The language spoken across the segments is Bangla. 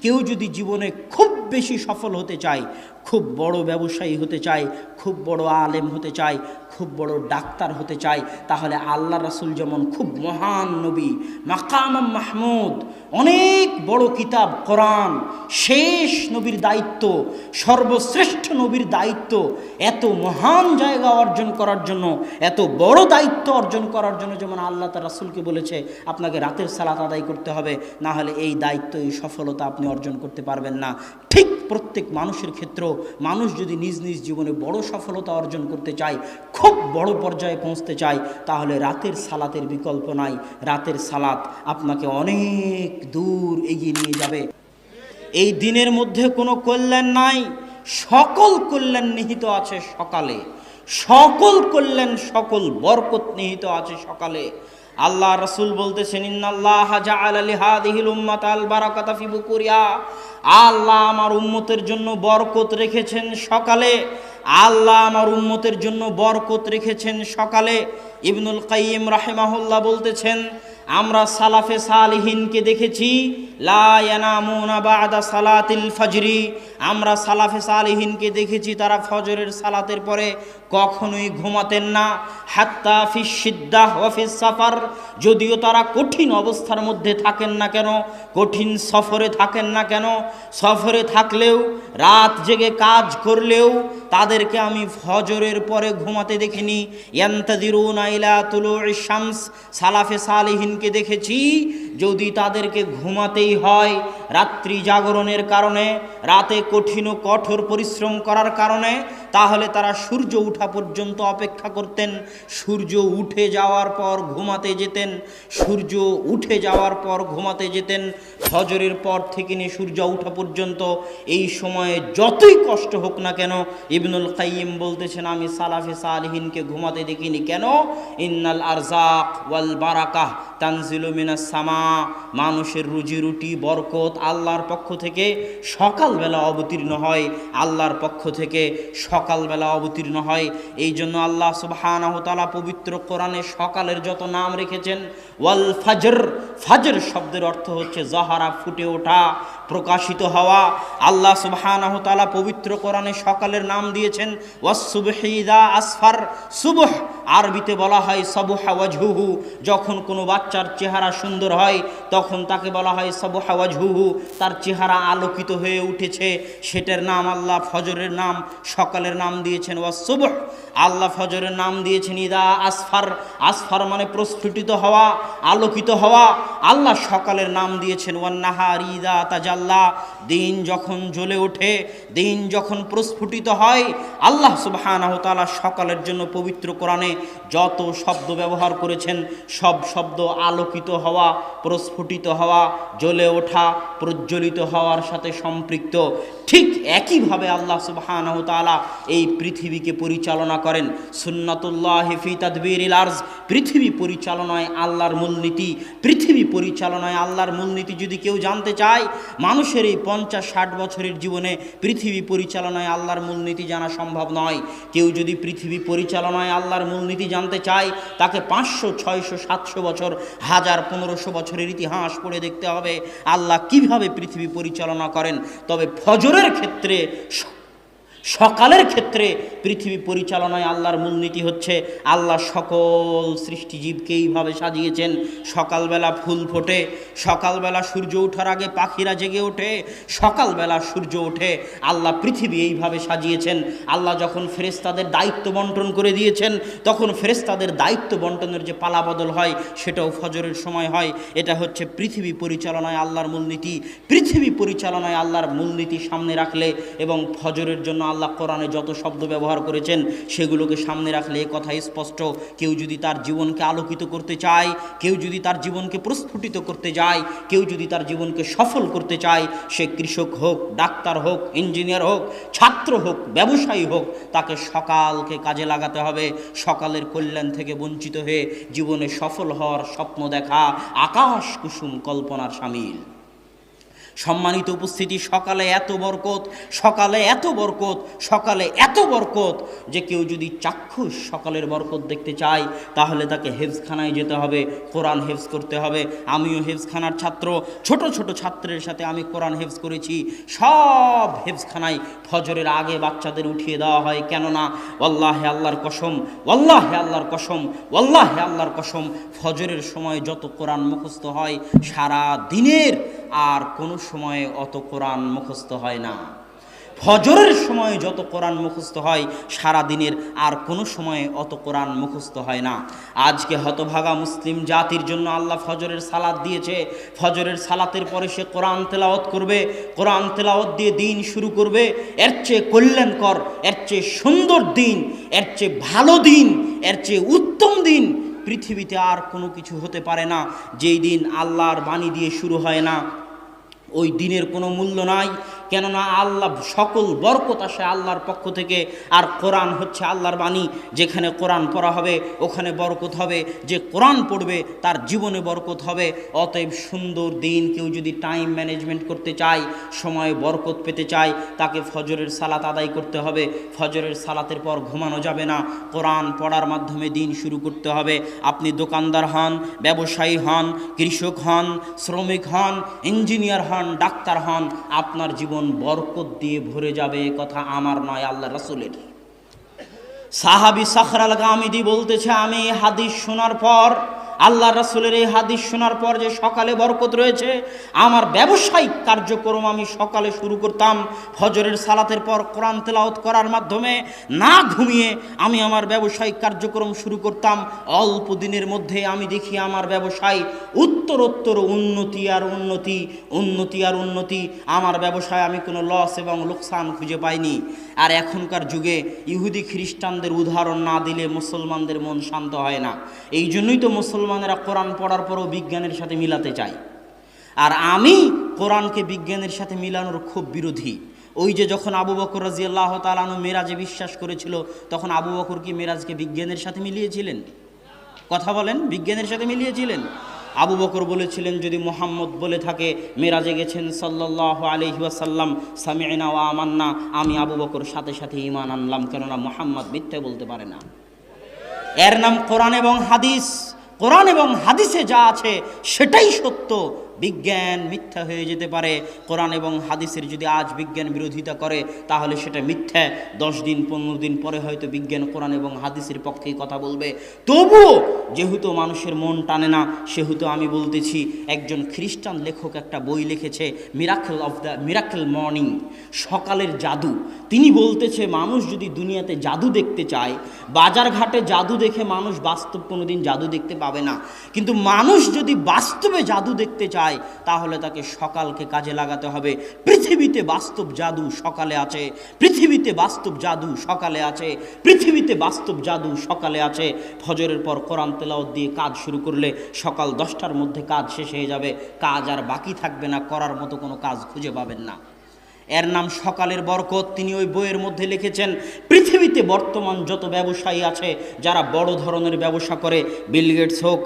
কেউ যদি জীবনে খুব বেশি সফল হতে চায়, খুব বড় ব্যবসায়ী হতে চায়, খুব বড় আলেম হতে চায়, খুব বড় ডাক্তার হতে চায়, তাহলে আল্লাহ রাসূল যেমন খুব মহান নবী, মাকাম মাহমুদ, অনেক বড় কিতাব কোরআন, শেষ নবীর দায়িত্ব, সর্বশ্রেষ্ঠ নবীর দায়িত্ব, এত মহান জায়গা অর্জন করার জন্য, এত বড় দায়িত্ব অর্জন করার জন্য যেমন আল্লাহ তার রাসূলকে বলেছে আপনাকে রাতের সালাত আদায় করতে হবে, না হলে এই দায়িত্ব, এই সফলতা আপনি অর্জন করতে পারবেন না। ঠিক প্রত্যেক মানুষের ক্ষেত্রেও মানুষ যদি নিজ নিজ জীবনে বড় সফলতা অর্জন করতে চায়, খুব বড় পর্যায়ে পৌঁছতে চায়, তাহলে রাতের সালাতের বিকল্প নাই। রাতের সালাত আপনাকে অনেক দূর এগিয়ে নিয়ে যাবে। এই দিনের মধ্যে কোনো কল্যাণ নাই, সকল কল্যাণ নিহিত আছে সকালে, সকল কল্যাণ, সকল বরকত নিহিত আছে সকালে। আল্লাহ রাসূল বলতেছেন ইন্নাল্লাহ জাআলা লিহাদিহিল উম্মাতাল বারাকাতা ফি বুকুরিয়া, আল্লাহ আমার উম্মতের জন্য বরকত রেখেছেন সকালে, আল্লাহ আমার উম্মতের জন্য বরকত রেখেছেন সকালে। ইবনুল কাইয়িম রাহিমাহুল্লাহ বলতেছেন আমরা সালাফে সালিহিনকে দেখেছি লা ইয়ানামুনা বা'দা সালাতিল ফজরি, আমরা সালাফে সালিহিনকে দেখেছি তারা ফজরের সালাতের পরে কখনোই ঘুমাতেন না। হাত্তা ফিস সিদ্দাহ ওয়া ফিস সাফার, যদিও তারা কঠিন অবস্থার মধ্যে থাকেন না কেন, কঠিন সফরে থাকেন না কেন, সফরে থাকলেও রাত জেগে কাজ করলেও তাদেরকে আমি ফজরের পরে ঘুমাতে দেখিনি। ইয়ান্তাযিরুনা ইলা তুলুইশ শামস, সালাফে সালিহিনকে দেখেছি যদি তাদেরকে ঘুমাতেই হয় রাত্রি জাগরণের কারণে, রাতে কঠিন ও কঠোর পরিশ্রম করার কারণে, তাহলে তারা সূর্য ওঠা পর্যন্ত অপেক্ষা করতেন। সূর্য উঠে যাওয়ার পর ঘুমাতে যেতেন, সূর্য উঠে যাওয়ার পর ঘুমাতে যেতেন। ফজরের পর থেকে নিয়ে সূর্য ওঠা পর্যন্ত এই সময়ে যতই কষ্ট হোক না কেন, ইবনুল কাইয়িম বলতেছেন আমি সালাফে সালিহিনকে ঘুমাতে দেখিনি। কেন? ইন্নাল আরজাক ওয়াল বারাকাহ তানজিলু মিনাস সামা, মানুষের রুজি রুটি বরকত আল্লাহর পক্ষ থেকে সকালবেলা অবতীর্ণ হয়, আল্লাহর পক্ষ থেকে সকালবেলা অবতীর্ণ হয়। এই জন্য আল্লাহ সুবহানাহু ওয়া তাআলা পবিত্র কোরআনে সকালের যত নাম রেখেছেন, ওয়াল ফাজর, ফাজর শব্দের অর্থ হচ্ছে জাহারা, ফুটে ওঠা, প্রকাশিত হওয়া। আল্লাহ সুবহানাহু ওয়া তাআলা পবিত্র কোরআনে সকালের নাম দিয়েছেন ওয়াস সুবহি ইযা আসফার, সুবহ আরবিতে বলা হয় সাবহা ওয়াজহুহু, যখন কোনো বাচ্চার চেহারা সুন্দর হয় তখন তাকে বলা হয় সাবহা ওয়াজহুহু, তার চেহারা আলোকিত হয়ে উঠেছে, সেটার নাম আল্লাহ ফজরের নাম, সকালের নাম দিয়েছেন ওয়াস সুবহ। আল্লাহ ফজরের নাম দিয়েছেন ইদা আসফার, আসফার মানে প্রস্ফুটিত হওয়া, আলোকিত হওয়া। আল্লাহ সকালের নাম দিয়েছেন ওয়ান নাহার ইদা তাজাল্লা, দিন যখন জ্বলে ওঠে, দিন যখন প্রস্ফুটিত হয়। আল্লাহ সুবহানাহু ওয়া তাআলা সকালের জন্য পবিত্র কোরআনে যত শব্দ ব্যবহার করেছেন সব শব্দ আলোকিত হওয়া, প্রস্ফুটিত হওয়া, জ্বলে ওঠা, প্রজ্বলিত হওয়ার সাথে সম্পৃক্ত। ঠিক একইভাবে আল্লাহ সুবহানাহু ওয়া তাআলা এই পৃথিবীকে পরিচালনা করেন। সুন্নাতুল্লাহি ফি তাদবিরিল আরজ, পৃথিবী পরিচালনায় আল্লাহর মূলনীতি, পৃথিবী পরিচালনায় আল্লাহর মূলনীতি যদি কেউ জানতে চায়, মানুষের এই 50-60 বছরের জীবনে পৃথিবী পরিচালনায় আল্লাহর মূলনীতি জানা সম্ভব নয়। কেউ যদি পৃথিবী পরিচালনায় আল্লাহর মূলনীতি জানতে চায়, তাকে 500, 600, 700 বছর, 1000, 1500 বছরের ইতিহাস পড়ে দেখতে হবে আল্লাহ কিভাবে পৃথিবী পরিচালনা করেন। তবে ফজরের ক্ষেত্রে, সকালের ক্ষেত্রে পৃথিবী পরিচালনায় আল্লাহর মূলনীতি হচ্ছে আল্লাহ সকল সৃষ্টিজীবকে এইভাবে সাজিয়েছেন। সকালবেলা ফুল ফোটে, সকালবেলা সূর্য ওঠার আগে পাখিরা জেগে ওঠে, সকালবেলা সূর্য ওঠে। আল্লাহ পৃথিবী এইভাবে সাজিয়েছেন। আল্লাহ যখন ফেরেশতাদের দায়িত্ব বন্টন করে দিয়েছেন, তখন ফেরেশতাদের দায়িত্ব বন্টনের যে পালাবদল হয় সেটাও ফজরের সময় হয়। এটা হচ্ছে পৃথিবী পরিচালনায় আল্লাহর মূলনীতি। পৃথিবী পরিচালনায় আল্লাহর মূলনীতি সামনে রাখলে এবং ফজরের জন্য আল্লাহ কোরআনে যত শব্দ ব্যবহার করেছেন সেগুলোকে সামনে রাখলে এ কথা স্পষ্ট, কেউ যদি তার জীবনকে আলোকিত করতে চায়, কেউ যদি তার জীবনকে প্রস্ফুটিত করতে যায়, কেউ যদি তার জীবনকে সফল করতে চায়, সে কৃষক হোক, ডাক্তার হোক, ইঞ্জিনিয়ার হোক, ছাত্র হোক, ব্যবসায়ী হোক, তাকে সকালকে কাজে লাগাতে হবে। সকালের কল্যাণ থেকে বঞ্চিত হয়ে জীবনে সফল হওয়ার স্বপ্ন দেখা আকাশ কুসুম কল্পনার শামিল। সম্মানিত উপস্থিতি, সকালে এত বরকত, সকালে এত বরকত, সকালে এত বরকত যে কেউ যদি চাক্ষুষ সকালের বরকত দেখতে চায় তাহলে তাকে হেফজখানায় যেতে হবে, কোরআন হেফজ করতে হবে। আমিও হেফজখানার ছাত্র, ছোট ছোট ছাত্রের সাথে আমি কোরআন হেফজ করেছি। সব হেফজখানায় ফজরের আগে বাচ্চাদের উঠিয়ে দেওয়া হয়, কেননা ওয়াল্লাহে আল্লাহর কসম, ওয়াল্লাহে আল্লাহর কসম, ওয়াল্লাহে আল্লাহর কসম, ফজরের সময় যত কোরআন মুখস্থ হয় সারা দিনের আর কোনো সময়ে অত কোরআন মুখস্থ হয় না। ফজরের সময় যত কোরআন মুখস্থ হয় সারা দিনের আর কোনো সময়ে অত কোরআন মুখস্থ হয় না। আজকে হতভাগা মুসলিম জাতির জন্য আল্লাহ ফজরের সালাত দিয়েছে। ফজরের সালাতের পরে সে কোরআন তেলাওয়াত করবে, কোরআন তেলাওয়াত দিয়ে দিন শুরু করবে। এর চেয়ে কল্যাণকর, এর চেয়ে সুন্দর দিন, এর চেয়ে ভালো দিন, এর চেয়ে উত্তম দিন পৃথিবীতে আর কোনো কিছু হতে পারে না। যেই দিন আল্লাহর বাণী দিয়ে শুরু হয় না ওই দিনের কোনো মূল্য নাই, কেননা আল্লাহ সকল বরকত আসে আল্লাহর পক্ষ থেকে। আর কোরআন হচ্ছে আল্লাহর বাণী, যেখানে কোরআন পড়া হবে ওখানে বরকত হবে, যে কোরআন পড়বে তার জীবনে বরকত হবে। অতএব সুন্দর দিন কেউ যদি টাইম ম্যানেজমেন্ট করতে চায়, সময়ে বরকত পেতে চায়, তাকে ফজরের সালাত আদায় করতে হবে। ফজরের সালাতের পর ঘুমানো যাবে না, কোরআন পড়ার মাধ্যমে দিন শুরু করতে হবে। আপনি দোকানদার হন, ব্যবসায়ী হন, কৃষক হন, শ্রমিক হন, ইঞ্জিনিয়ার হন, ডাক্তার হন, আপনার জীবন বরকত দিয়ে ভরে যাবে। কথা আমার নয়, আল্লাহ রাসূলের। সাহাবী সাখর আল গামিদি বলতেছে, আমি হাদিস শোনার পর, আল্লাহ রাসূলের এই হাদিস শোনার পর যে সকালে বরকত রয়েছে, আমার ব্যবসায়িক কার্যক্রম আমি সকালে শুরু করতাম ফজরের সালাতের পর কোরআন তেলাওয়াত করার মাধ্যমে। না ঘুমিয়ে আমি আমার ব্যবসায়িক কার্যক্রম শুরু করতাম। অল্প দিনের মধ্যে আমি দেখি আমার ব্যবসায় উত্তরোত্তর উন্নতি আর উন্নতি, উন্নতি আর উন্নতি। আমার ব্যবসায় আমি কোনো লস এবং লোকসান খুঁজে পাইনি। আর এখনকার যুগে ইহুদি খ্রিস্টানদের উদাহরণ না দিলে মুসলমানদের মন শান্ত হয় না। এই জন্যই তো মুসলমানেরা কোরআন পড়ার পরও বিজ্ঞানের সাথে মিলাতে চায়। আর আমি কোরআনকে বিজ্ঞানের সাথে মিলানোর খুব বিরোধী। ওই যে যখন আবু বকর রাদিয়াল্লাহু তাআলা আনহু মেরাজে বিশ্বাস করেছিল, তখন আবু বকর কি মেরাজকে বিজ্ঞানের সাথে মিলিয়েছিলেন? কথা বলেন, বিজ্ঞানের সাথে মিলিয়েছিলেন? আবু বকর বলেছিলেন, যদি মুহাম্মদ বলে থাকে মেরাজে গেছেন সাল্লাল্লাহু আলাইহি ওয়াসাল্লাম, সামি'না ওয়া আমান্না, আমি আবু বকর সাথে সাথে ঈমান আনলাম, কেননা মুহাম্মদ মিথ্যা বলতে পারে না। এর নাম কোরআন এবং হাদিস। কোরআন এবং হাদিসে যা আছে সেটাই সত্য। বিজ্ঞান মিথ্যা হয়ে যেতে পারে। কোরআন এবং হাদিসের যদি আজ বিজ্ঞান বিরোধিতা করে তাহলে সেটা মিথ্যা। 10 দিন 15 দিন পরে হয়তো বিজ্ঞান কোরআন এবং হাদিসের পক্ষেই কথা বলবে। তবুও যেহেতু মানুষের মন টানে না, সেহেতু আমি বলতেছি, একজন খ্রিস্টান লেখক একটা বই লিখেছে, মিরাকেল মর্নিং, সকালের জাদু। তিনি বলতেছে, মানুষ যদি দুনিয়াতে জাদু দেখতে চায়, বাজার ঘাটে জাদু দেখে মানুষ বাস্তব কোনোদিন জাদু দেখতে পাবে না। কিন্তু মানুষ যদি বাস্তবে জাদু দেখতে চায় তাহলে তাকে সকালকে কাজে লাগাতে হবে। পৃথিবীতে বাস্তব জাদু সকালে আছে, পৃথিবীতে বাস্তব জাদু সকালে আছে, পৃথিবীতে বাস্তব জাদু সকালে আছে। ফজরের পর কোরআন তেলাওয়াত দিয়ে কাজ শুরু করলে সকাল 10টার মধ্যে কাজ শেষ হয়ে যাবে। কাজ আর বাকি থাকবে না, করার মতো কোনো কাজ খুঁজে পাবেন না। এর নাম সকালের বরকত। তিনি ওই বইয়ের মধ্যে লিখেছেন, পৃথিবীতে বর্তমান যত ব্যবসায়ী আছে যারা বড় ধরনের ব্যবসা করে, বিল গেটস হোক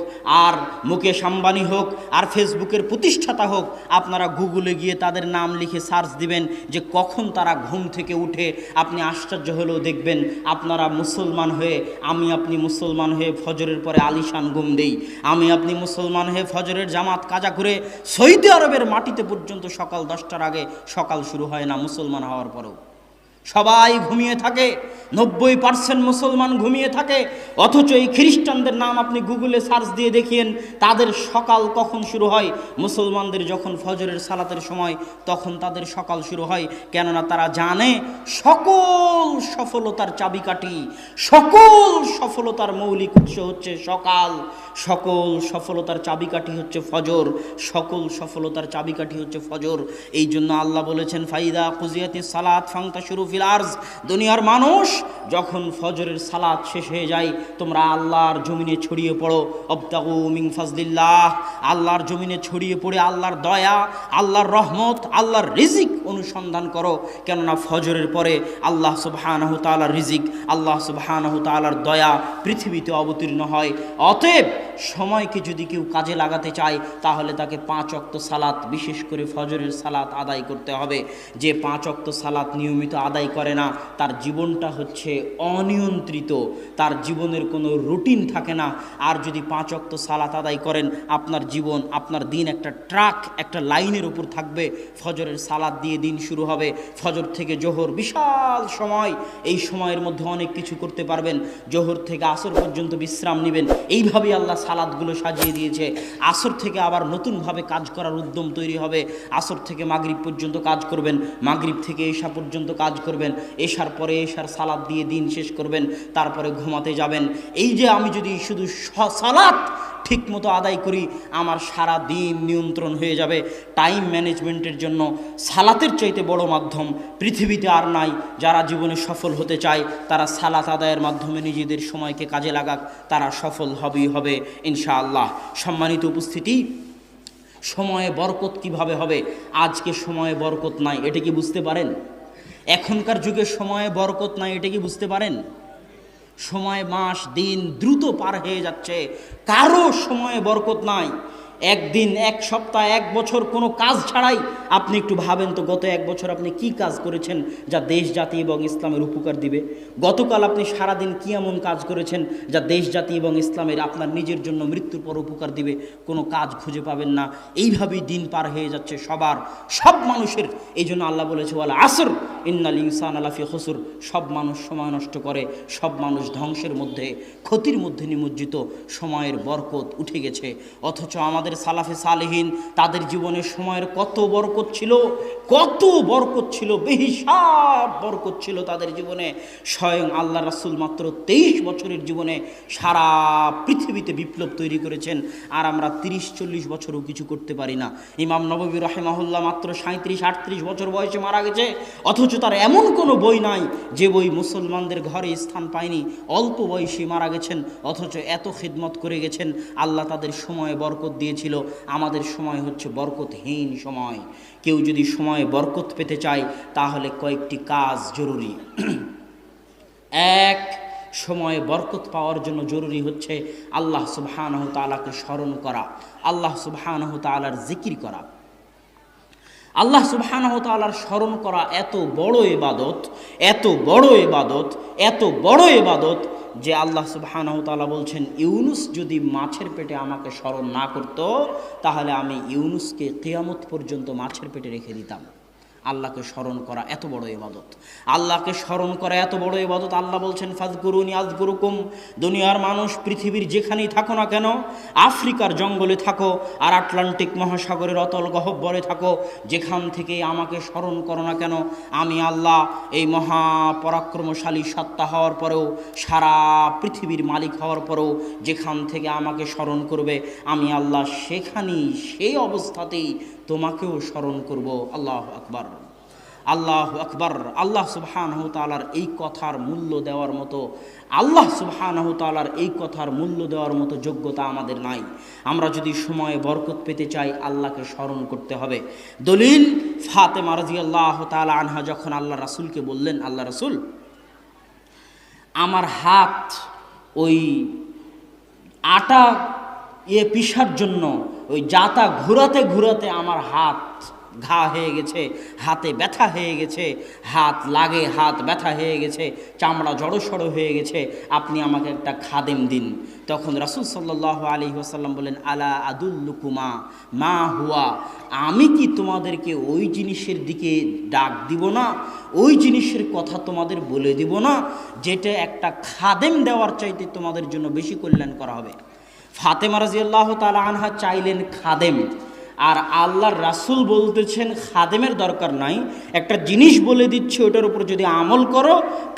আর মুকেশ আম্বানি হোক আর ফেসবুকের প্রতিষ্ঠাতা হোক, আপনারা গুগলে গিয়ে তাদের নাম লিখে সার্চ দিবেন যে কখন তারা ঘুম থেকে উঠে। আপনি আশ্চর্য হলেও দেখবেন, আপনারা মুসলমান হয়ে, আমি আপনি মুসলমান হয়ে ফজরের পরে আলিশান ঘুম দেই। আমি আপনি মুসলমান হয়ে ফজরের জামাত কাজা করে সৌদি আরবের মাটিতে পর্যন্ত সকাল 10টার আগে সকাল শুরু হয় না। মুসলমান হওয়ার পরেও সবাই ঘুমিয়ে থাকে, 90% মুসলমান ঘুমিয়ে থাকে। অথচ এই খ্রিস্টানদের নাম আপনি গুগলে সার্চ দিয়ে দেখিয়েন, তাদের সকাল কখন শুরু হয়। মুসলমানদের যখন ফজরের সালাতের সময়, তখন তাদের সকাল শুরু হয়। কেননা তারা জানে সকল সফলতার চাবিকাঠি, সকল সফলতার মৌলিক উৎস হচ্ছে সকাল, সকল সফলতার চাবিকাঠি হচ্ছে ফজর, সকল সফলতার চাবিকাঠি হচ্ছে ফজর। এই জন্য আল্লাহ বলেছেন, ফাইদা কুজিয়াতিস সালাত ফান্তাশিরু ফিল আরজ, দুনিয়ার মানুষ যখন ফজরের সালাত শেষ হয়ে যায়, তোমরা আল্লাহর জমিনে ছড়িয়ে পড়ো। আবতাগু মিন ফাজলিল্লাহ, আল্লাহর জমিনে ছড়িয়ে পড়ে আল্লাহর দয়া, আল্লাহর রহমত, আল্লাহর রিজিক অনুসন্ধান করো। কেননা ফজরের পরে আল্লাহ সুবহানাহু তাআলার রিজিক, আল্লাহ সুবহানাহু তাআলার দয়া পৃথিবীতে অবতীর্ণ হয়। অতএব সময়কে যদি কেউ কাজে লাগাতে চায় তাহলে তাকে 5 ওয়াক্ত সালাত, বিশেষ করে ফজরের সালাত আদায় করতে হবে। যে 5 ওয়াক্ত সালাত নিয়মিত আদায় করে না, তার জীবনটা হচ্ছে অনিয়ন্ত্রিত, তার জীবনের কোনো রুটিন থাকে না। আর যদি 5 ওয়াক্ত সালাত আদায় করেন, আপনার জীবন, আপনার দিন একটা ট্রাক, একটা লাইনের উপর থাকবে। ফজরের সালাত দিয়ে দিন শুরু হবে, ফজর থেকে জোহর বিশাল সময়, এই সময়ের মধ্যে অনেক কিছু করতে পারবেন। জোহর থেকে আসর পর্যন্ত বিশ্রাম নেবেন, এইভাবেই আল্লাহ সালাতগুলো সাজিয়ে দিয়েছে। আসর থেকে আবার নতুনভাবে কাজ করার উদ্যম তৈরি হবে। আসর থেকে মাগরিব পর্যন্ত কাজ করবেন, মাগরিব থেকে এশা পর্যন্ত কাজ করবেন, এশার পরে এশার সালাত দিয়ে দিন শেষ করবেন, তারপরে ঘুমাতে যাবেন। এই যে আমি যদি শুধু সালাত ঠিক মতো আদায় করি, আমার সারা দিন নিয়ন্ত্রণ হয়ে যাবে। টাইম ম্যানেজমেন্টের জন্য সালাতের চাইতে বড় মাধ্যম পৃথিবীতে আর নাই। যারা জীবনে সফল হতে চায় তারা সালাত আদায়ের মাধ্যমে নিজেদের সময়কে কাজে লাগাক, তারা সফল হবেই হবে ইনশাআল্লাহ। সম্মানিত উপস্থিতি, সময়ে বরকত কিভাবে হবে? আজকে সময়ে বরকত নাই, এটা কি বুঝতে পারেন? এখনকার যুগে সময়ে বরকত নাই, এটা কি বুঝতে পারেন? সময়, মাস, দিন দ্রুত পার হয়ে যাচ্ছে, কারো সময়ে বরকত নাই। একদিন, এক সপ্তাহ, এক বছর কোনো কাজ ছাড়াই আপনি একটু ভাবেন তো, গত এক বছর আপনি কি কাজ করেছেন যা দেশ জাতি এবং ইসলামের উপকার দিবে? গতকাল আপনি সারাদিন কি এমন কাজ করেছেন যা দেশ জাতি এবং ইসলামের, আপনার নিজের জন্য মৃত্যুর পর উপকার দিবে? কোনো কাজ খুঁজে পাবেন না। এইভাবেই দিন পার হয়ে যাচ্ছে সবার, সব মানুষের। এই জন্য আল্লাহ বলেছে, ওয়াল আসর ইন্নাল ইনসানা লাফি খুসর। সব মানুষ সময় নষ্ট করে, সব মানুষ ধ্বংসের মধ্যে, ক্ষতির মধ্যে নিমজ্জিত। সময়ের বরকত উঠে গেছে। অথচ আমাদের সালাফে সালেহিন, তাদের জীবনে সময়ের কত বরকত ছিল, কত বরকত ছিল, বেহিসাব বরকত ছিল তাদের জীবনে। স্বয়ং আল্লাহ রাসূল মাত্র 23 বছরের জীবনে সারা পৃথিবীতে বিপ্লব তৈরি করেছেন, আর আমরা 30-40 বছরও কিছু করতে পারি না। ইমাম নববী রাহিমাহুল্লাহ মাত্র 37-38 বছর বয়সে মারা গেছে, অথচ তার এমন কোনো বই নাই যে বই মুসলমানদের ঘরে স্থান পায়নি। অল্প বয়সে মারা গেছেন, অথচ এত খিদমত করে গেছেন। আল্লাহ তাদের সময়ে বরকত দিয়েছিল। আমাদের সময় হচ্ছে বরকতহীন সময়। কেউ যদি সময়ে বরকত পেতে চায় তাহলে কয়েকটি কাজ জরুরি। এক, সময়ে বরকত পাওয়ার জন্য জরুরি হচ্ছে আল্লাহ সুবহানাহু তাআলাকে স্মরণ করা, আল্লাহ সুবহানাহু তাআলার জিকির করা। আল্লাহ সুবহানাহু তাআলার স্মরণ করা এত বড় ইবাদত, এত বড় ইবাদত, এত বড় ইবাদত যে আল্লাহ সুবহানাহু তাআলা বলছেন, ইউনুস যদি মাছের পেটে আমাকে স্মরণ না করত তাহলে আমি ইউনুসকে কিয়ামত পর্যন্ত মাছের পেটে রেখে দিতাম। আল্লাহকে স্মরণ করা এত বড় ইবাদত, আল্লাহকে স্মরণ করা এত বড় ইবাদত। আল্লাহ বলছেন, ফাযকুরুনি আযকুরুকুম। দুনিয়ার মানুষ পৃথিবীর যেখানেই থাকো না কেন, আফ্রিকার জঙ্গলে থাকো আর আটলান্টিক মহাসাগরের অতল গহ্বরে থাকো, যেখান থেকে আমাকে স্মরণ করো না কেন, আমি আল্লাহ এই মহাপরাক্রমশালী সত্তা হওয়ার পরেও, সারা পৃথিবীর মালিক হওয়ার পরেও যেখান থেকে আমাকে স্মরণ করবে, আমি আল্লাহ সেখানেই, সেই অবস্থাতেই তোমাকেও স্মরণ করব। আল্লাহু আকবার, আল্লাহু আকবার। আল্লাহ সুবহানাহু তাআলার এই কথার মূল্য দেওয়ার মতো, আল্লাহ সুবহানাহু তাআলার এই কথার মূল্য দেওয়ার মতো যোগ্যতা আমাদের নাই। আমরা যদি সময়ে বরকত পেতে চাই, আল্লাহকে স্মরণ করতে হবে। দলিল, ফাতেমা রাদিয়াল্লাহু তাআলা আনহা যখন আল্লাহ রাসূলকে বললেন, আল্লাহ রাসূল, আমার হাত ওই আটা পিষার জন্য ওই জাতা ঘুরাতে ঘুরাতে আমার হাত ঘা হয়ে গেছে, হাতে ব্যথা হয়ে গেছে, হাত লাগে, হাত ব্যথা হয়ে গেছে, চামড়া জড়সড় হয়ে গেছে, আপনি আমাকে একটা খাদেম দিন। তখন রাসূল সাল্লাল্লাহু আলাইহি ওয়াসাল্লাম বলেন, আলা আদুল্লুকুমা মা হুয়া, আমি কি তোমাদেরকে ওই জিনিসের দিকে ডাক দিব না, ওই জিনিসের কথা তোমাদের বলে দিব না যেটা একটা খাদেম দেওয়ার চাইতে তোমাদের জন্য বেশি কল্যাণ করা হবে। ফাতেমা রাদিয়াল্লাহু তাআলা আনহা চাইলেন খাদেম, আর আল্লাহর রাসূল বলতেছেন খাদেমের দরকার নাই, একটা জিনিস বলে দিচ্ছে ওটার উপর যদি আমল করো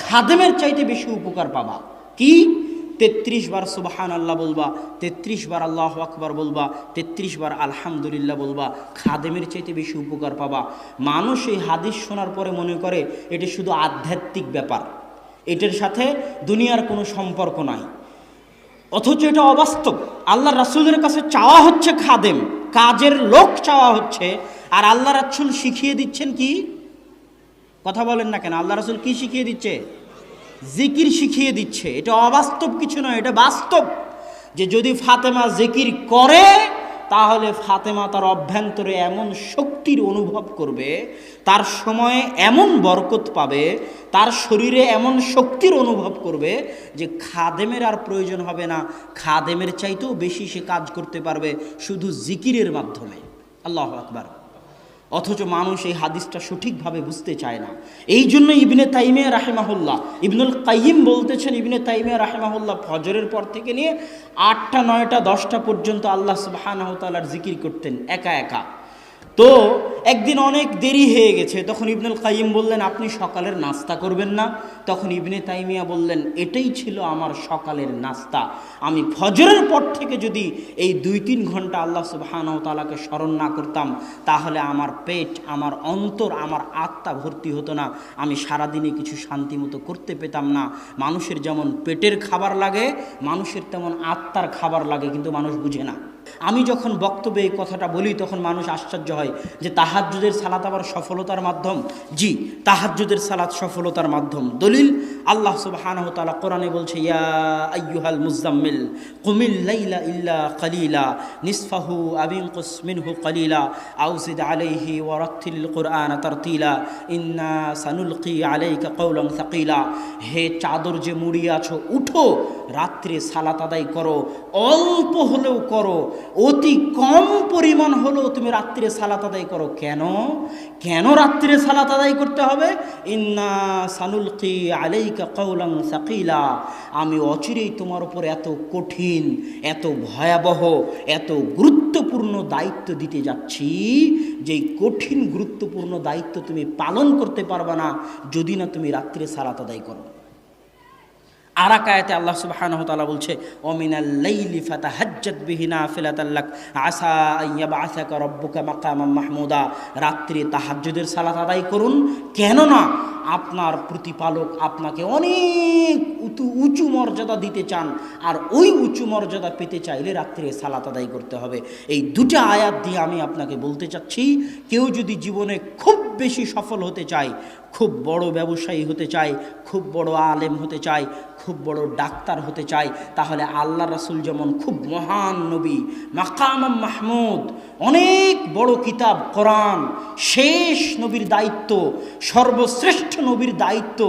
খাদেমের চাইতে বেশি উপকার পাবা। কি? 33 বার সুবহানাল্লাহ বলবা, 33 বার আল্লাহু আকবার বলবা, 33 বার আলহামদুলিল্লাহ বলবা, খাদেমের চাইতে বেশি উপকার পাবা। মানুষ এই হাদিস শোনার পরে মনে করে এটা শুধু আধ্যাত্মিক ব্যাপার, এটার সাথে দুনিয়ার কোনো সম্পর্ক নাই, অথচ এটা অবাস্তব। আল্লাহ রাসূলের কাছে চাওয়া হচ্ছে খাদেম, কাজের লোক চাওয়া হচ্ছে, আর আল্লাহ রাসূল শিখিয়ে দিচ্ছেন কি? কথা বলেন না কেন? আল্লাহ রাসূল কি শিখিয়ে দিচ্ছে? জিকির শিখিয়ে দিচ্ছে। এটা অবাস্তব কিছু নয়, এটা বাস্তব। যে যদি ফাতেমা জিকির করে তাহলে ফাতেমা তার অভ্যন্তরে এমন শক্তির অনুভব করবে, তার সময়ে এমন বরকত পাবে, তার শরীরে এমন শক্তির অনুভব করবে যে খাদেমের আর প্রয়োজন হবে না, খাদেমের চাইতেও বেশি সে কাজ করতে পারবে শুধু জিকিরের মাধ্যমে। আল্লাহু আকবার। অথচ মানুষ এই হাদিসটা সঠিকভাবে বুঝতে চায় না। এই জন্য ইবনে তাইমিয়া রাহিমাহুল্লাহ, ইবনুল কাইয়িম বলতেছেন, ইবনে তাইমিয়া রাহিমাহুল্লাহ ফজরের পর থেকে নিয়ে 8টা 9টা 10টা পর্যন্ত আল্লাহ সুবহানাহু ওয়া তাআলার জিকির করতেন একা একা। তো একদিন অনেক দেরি হয়ে গেছে, তখন ইবনুল কাইয়িম বললেন, আপনি সকালের নাস্তা করবেন না? তখন ইবনে তাইমিয়া বললেন, এটাই ছিল আমার সকালের নাস্তা। আমি ফজরের পর থেকে যদি এই 2-3 ঘন্টা আল্লাহ সুবহানাহু ওয়া তাআলাকে স্মরণ না করতাম, তাহলে আমার পেট, আমার অন্তর, আমার আত্মা ভর্তি হতো না, আমি সারাদিনে কিছু শান্তি মতো করতে পেতাম না। মানুষের যেমন পেটের খাবার লাগে, মানুষের তেমন আত্মার খাবার লাগে, কিন্তু মানুষ বুঝে না। আমি যখন বক্তব্যে এই কথাটা বলি তখন মানুষ আশ্চর্য হয় যে তাহাজ্জুদের সালাত আবার সফলতার মাধ্যম। জি, তাহাজ্জুদের সালাত সফলতার মাধ্যম। দলিল, আল্লাহ সুবহানাহু ওয়া তাআলা কোরআনে বলছে, ইয়া আইয়ুহাল মুযাম্মিল কুমিল লাইলা ইল্লা কালিলা নিসফাহু আও ইনকুস মিনহু কালিলা আও জিদ আলাইহি ওয়া রাত্তিল কুরআনা তারতিলা ইন্না সানুলকি আলাইকা কাওলান সাকিলা। হে চাদর যে মুড়িয়ে আছো, উঠো, রাত্রে সালাত আদায় করো, অল্প হলেও করো, অতি কম পরিমাণ হলেও তুমি রাত্রে সালাত আদায় করো। কেন কেন রাত্রে সালাত আদায় করতে হবে? ইন্না সানুলকি আলাইকা কাওলান সাকিলা, আমি অচিরেই তোমার উপর এত কঠিন, এত ভয়াবহ, এত গুরুত্বপূর্ণ দায়িত্ব দিতে যাচ্ছি, যেই কঠিন গুরুত্বপূর্ণ দায়িত্ব তুমি পালন করতে পারবে না যদি না তুমি রাত্রে সালাত আদায় করো। আর এক আয়াতে আল্লাহ সুবহানাহু ওয়া তাআলা বলছে, ওমিনাল লাইলি ফাতাহাজ্জাত বিহি নাফিলাতাল লাক আসা আন ইয়াবআসাকা রাব্বুকা মাকামান মাহমুদা। রাত্রে তাহাজ্জুদের সালাত আদায় করুন, কেননা আপনার প্রতিপালক আপনাকে অনেক উঁচু মর্যাদা দিতে চান, আর ওই উঁচু মর্যাদা পেতে চাইলে রাত্রে সালাত আদায় করতে হবে। এই দুটো আয়াত দিয়ে আমি আপনাকে বলতে চাচ্ছি, কেউ যদি জীবনে খুব বেশি সফল হতে চায়, খুব বড় ব্যবসায়ী হতে চায়, খুব বড় আলেম হতে চায়, খুব বড় ডাক্তার হতে চায়, তাহলে আল্লাহ রাসূল যেমন খুব মহান নবী, মাকাম মাহমুদ, অনেক বড় কিতাব কোরআন, শেষ নবীর দায়িত্ব, সর্বশ্রেষ্ঠ নবীর দায়িত্ব,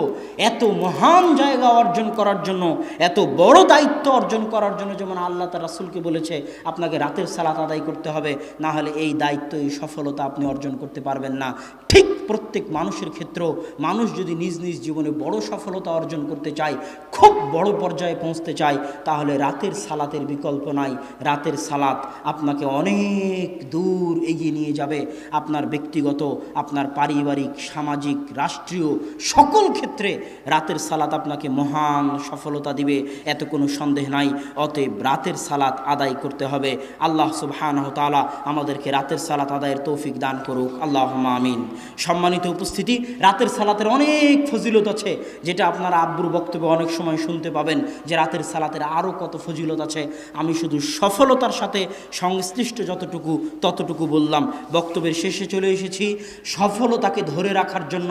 এত মহান জায়গা অর্জন করার জন্য, এত বড় দায়িত্ব অর্জন করার জন্য যেমন আল্লাহ তার রাসূলকে বলেছে আপনাকে রাতের সালাত আদায় করতে হবে, না হলে এই দায়িত্ব, এই সফলতা আপনি অর্জন করতে পারবেন না। ঠিক প্রত্যেক মানুষের ক্ষেত্রেও মানুষ যদি নিজ নিজ জীবনে বড় সফলতা অর্জন করতে চায়, খুব বড় পর্যায়ে পৌঁছতে চায়, তাহলে রাতের সালাতের বিকল্প নাই। রাতের সালাত আপনাকে অনেক দূর এগিয়ে নিয়ে যাবে, আপনার ব্যক্তিগত, আপনার পারিবারিক, সামাজিক, রাষ্ট্রীয় সকল ক্ষেত্রে রাতের সালাত আপনাকে মহান সফলতা দিবে, এত কোনো সন্দেহ নাই। অতএব রাতের সালাত আদায় করতে হবে। আল্লাহ সুবহানাহু ওয়া তাআলা আমাদেরকে রাতের সালাত আদায়ের তৌফিক দান করুক, আল্লাহুম্মা আমিন। সম্মানিত উপস্থিতি, রাতের সালাতের অনেক ফজিলত আছে, যেটা আপনারা আব্বুর বক্তব্যে অনেক সময় শুনতে পাবেন যে রাতের সালাতের আরও কত ফজিলত আছে। আমি শুধু সফলতার সাথে সংশ্লিষ্ট ততটুকু বললাম। বক্তব্যের শেষে চলে এসেছি। সফলতাকে ধরে রাখার জন্য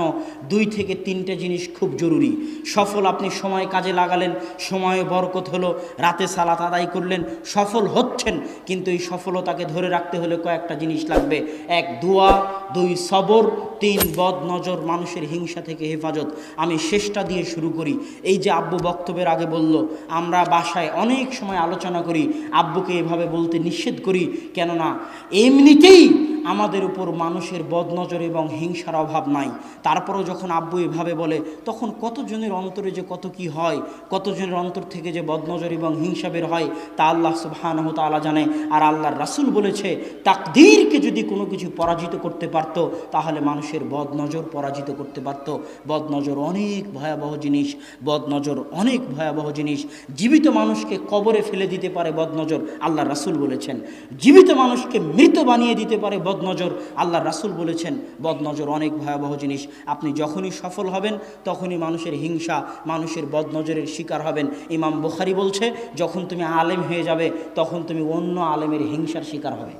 2 থেকে 3টে জিনিস খুব জরুরি। সফল, আপনি সময় কাজে লাগালেন, সময়ে বরকত হলো, রাতে সালাত আদায় করলেন, সফল হচ্ছেন, কিন্তু এই সফলতাকে ধরে রাখতে হলে কয়েকটা জিনিস লাগবে। 1 দোয়া, 2 সবর, 3 বদ নজর, মানুষের হিংসা থেকে হেফাজত। আমি শেষটা দিয়ে শুরু করি। এই যে আব্বু বক্তব্যের আগে বলল, আমরা বাসায় অনেক সময় আলোচনা করি, আব্বুকে এভাবে বলতে নিষেধ করি, কেননা এমনিতেই আমাদের উপর মানুষের বদনজর এবং হিংসার অভাব নাই। তারপরেও যখন আব্বু এভাবে বলে, তখন কতজনের অন্তরে যে কত কি হয়, কতজনের অন্তর থেকে যে বদনজর এবং হিংসা বের হয়, তা আল্লাহ সুবহানাহু ওয়া তাআলা জানে। আর আল্লাহর রাসূল বলেছে, তাকদীরকে যদি কোনো কিছু পরাজিত করতে পারত, তাহলে মানুষের বদনজর পরাজিত করতে পারত। বদনজর অনেক ভয়াবহ জিনিস, বদনজর অনেক ভয়াবহ জিনিস। জীবিত মানুষকে কবরে ফেলে দিতে পারে বদনজর, আল্লাহর রাসূল বলেছেন। জীবিত মানুষকে মৃত বানিয়ে দিতে পারে বদনজর, আল্লাহর রাসূল বলেছেন। বদনজর অনেক ভয়াবহ জিনিস। আপনি যখনই সফল হবেন, তখনই মানুষের হিংসা, মানুষের বদনজরের শিকার হবেন। ইমাম বুখারী বলছে, যখন তুমি আলেম হয়ে যাবে, তখন তুমি অন্য আলেমের হিংসার শিকার হবে।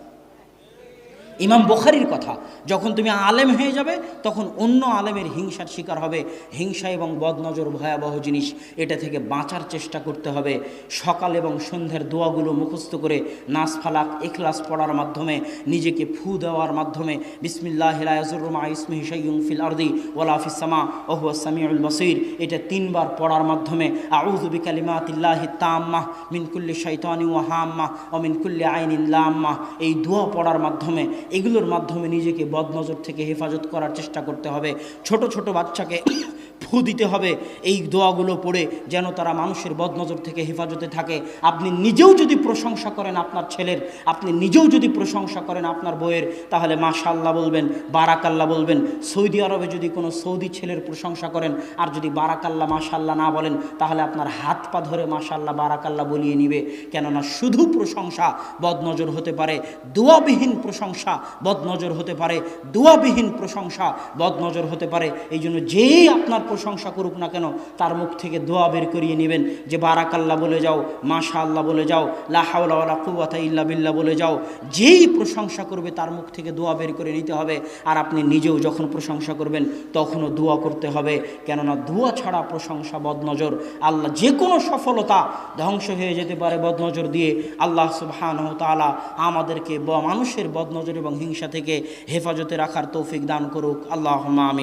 ইমাম বুখারীর কথা, যখন তুমি আলেম হয়ে যাবে তখন অন্য আলেমের হিংসার শিকার হবে। হিংসা এবং বদনজর ভয়াবহ জিনিস, এটা থেকে বাঁচার চেষ্টা করতে হবে। সকাল এবং সন্ধ্যার দোয়াগুলো মুখস্থ করে নাস ফালাক ইখলাস পড়ার মাধ্যমে, নিজেকে ফু দেওয়ার মাধ্যমে, বিসমিল্লাহি লা ইয়াযুররু মা ইসমিহি শাইউন ফিল আরদি ওয়ালা ফিস সামা ওয়া হুয়াস সামিউল বাসীর, এটা 3 বার পড়ার মাধ্যমে, আউযু বিকালিমাতিল্লাহি তাম্মাহ মিন কুল্লি শাইতানিন ওয়া হাম্মাহ ওয়া মিন কুল্লি আইনিন লাম্মাহ, এই দোয়া পড়ার মাধ্যমে, এগুলোর মাধ্যমে নিজেকে বদনজর থেকে হেফাজত করার চেষ্টা করতে হবে। ছোট ছোট বাচ্চাকে ফু দিতে হবে এই দোয়াগুলো পড়ে, যেন তারা মানুষের বদনজর থেকে হেফাজতে থাকে। আপনি নিজেও যদি প্রশংসা করেন আপনার ছেলের, আপনি নিজেও যদি প্রশংসা করেন আপনার বউয়ের, তাহলে মাশাআল্লাহ বলবেন, বারাকাল্লাহ বলবেন। সৌদি আরবে যদি কোনো সৌদি ছেলের প্রশংসা করেন আর যদি বারাকাল্লাহ মাশাআল্লাহ না বলেন, তাহলে আপনার হাত পা ধরে মাশাআল্লাহ বারাকাল্লাহ বলিয়ে নিবে। কেননা শুধু প্রশংসা বদনজর হতে পারে, দোয়াবিহীন প্রশংসা বদনজর হতে পারে, দোয়াবিহীন প্রশংসা বদনজর হতে পারে। এই জন্য যেই আপনার প্রশংসা করুক না কেন, তার মুখ থেকে দোয়া বের করিয়ে নেবেন, যে বারাকাল্লাহ বলে যাও, মাশাআল্লাহ বলে যাও, লা হাওলা ওয়ালা কুওয়াতা ইল্লা বিল্লাহ বলে যাও। যেই প্রশংসা করবে তার মুখ থেকে দোয়া বের করে নিতে হবে। আর আপনি নিজেও যখন প্রশংসা করবেন তখনও দোয়া করতে হবে, কেননা দোয়া ছাড়া প্রশংসা বদনজর। আল্লাহ যে কোনো সফলতা ধ্বংস হয়ে যেতে পারে বদনজর দিয়ে। আল্লাহ সুবহানাহু ওয়া তাআলা আমাদেরকে মানুষের বদনজর এবং হিংসা থেকে হেফাজতে রাখার তৌফিক দান করুক। আল্লাহুম্মা আমিন।